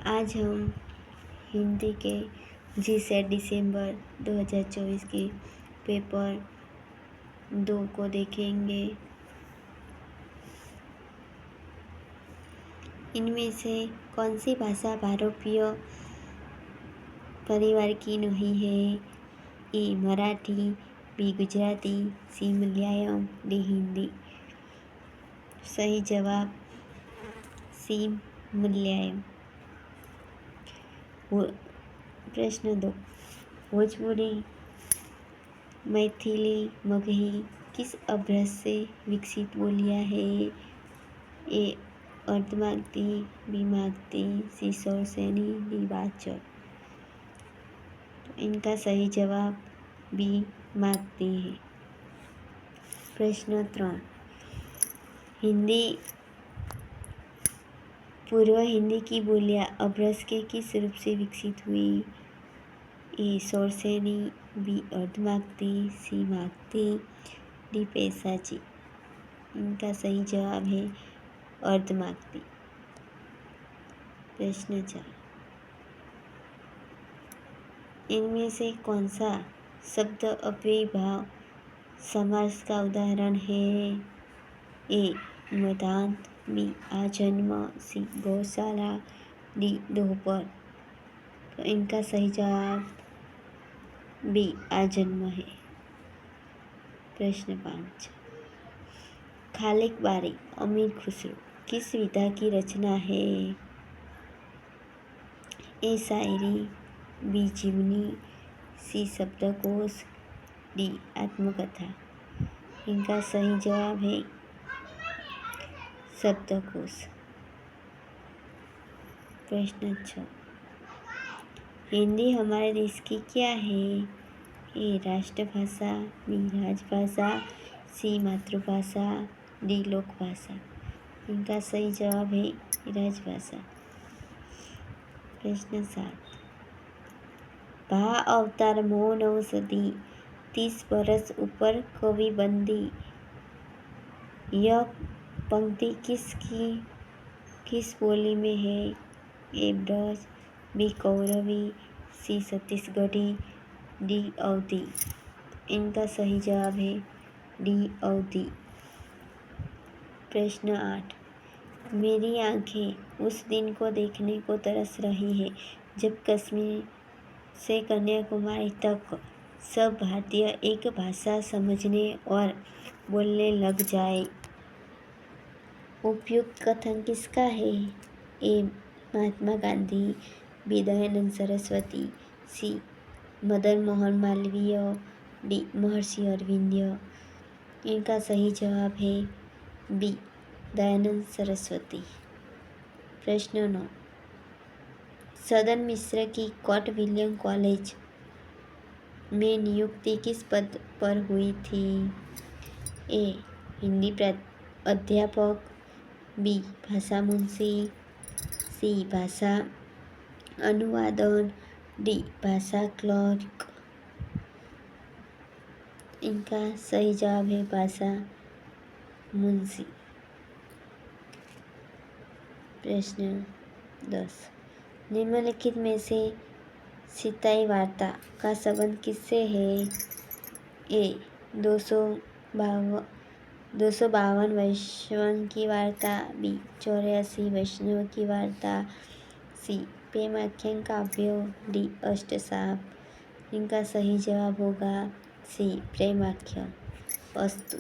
आज हम हिंदी के जी से दिसंबर 2024 के पेपर 2 को देखेंगे। इनमें से कौन सी भाषा भारतीय परिवार की नहीं है? ए मराठी, बी गुजराती, सी मलयालम, डी हिंदी। सही जवाब सी मलयालम। प्रश्न 2, भोजपुरी, मैथिली, मगही किस अपभ्रंश से विकसित बोलियां हैं? ए अर्धमागधी, बी मागधी, सी शौरसेनी, डी बाचड़। तो इनका सही जवाब बी मागधी है। प्रश्न 3, हिंदी पूर्व हिंदी की बोलियां अपभ्रंश के किस रूप से विकसित हुई? ए शौरसेनी, बी अर्धमागधी, सी मागधी, डी पैशाची। इनका सही जवाब है अर्धमागधी। प्रश्न 4, इनमें से कौन सा शब्द अव्ययी भाव समास का उदाहरण है? ए मदांत, बी आजन्म, सी गौशाला, डी दोपहर। तो इनका सही जवाब बी आजन्म है। प्रश्न 5, खालिक बारी अमीर खुसरो किस विधा की रचना है? ए शायरी, बी जीवनी, सी शब्दकोश, डी आत्मकथा। इनका सही जवाब है शब्दकोश। प्रश्न 6, हिंदी हमारे देश की क्या है? ए राष्ट्रभाषा, बी राजभाषा, सी मातृभाषा, डी लोकभाषा। इनका सही जवाब है राजभाषा। प्रश्न 7, भा अवतार मोह नव सदी 30 बरस ऊपर कवि बंदी। यह पंक्ति किस बोली में है? ए ब्रज, बी कौरवी, सी छत्तीसगढ़ी, डी अवधी। इनका सही जवाब है डी अवधी। प्रश्न 8, मेरी आंखें उस दिन को देखने को तरस रही है जब कश्मीर से कन्याकुमारी तक सब भारतीय एक भाषा समझने और बोलने लग जाए। उपयुक्त कथन किसका है? ए महात्मा गांधी, बी दयानंद सरस्वती, सी मदन मोहन मालवीय, डी महर्षि अरविंद। इनका सही जवाब है बी दयानंद सरस्वती। प्रश्न 9, सदन मिश्र की कोर्ट विलियम कॉलेज में नियुक्ति किस पद पर हुई थी? ए हिंदी अध्यापक, बी भाषा मुंशी, सी भाषा अनुवादन, डी भाषा क्लर्क। इनका सही जवाब है भाषा मुंशी। प्रश्न 10, निम्नलिखित में से सीताई वार्ता का संबंध किससे है? ए 252 वैष्णव की वार्ता, बी 84 वैष्णव की वार्ता, सी प्रेमाख्यान काव्य, डी अष्टशाप। इनका सही जवाब होगा सी प्रेमाख्यान। अस्तु।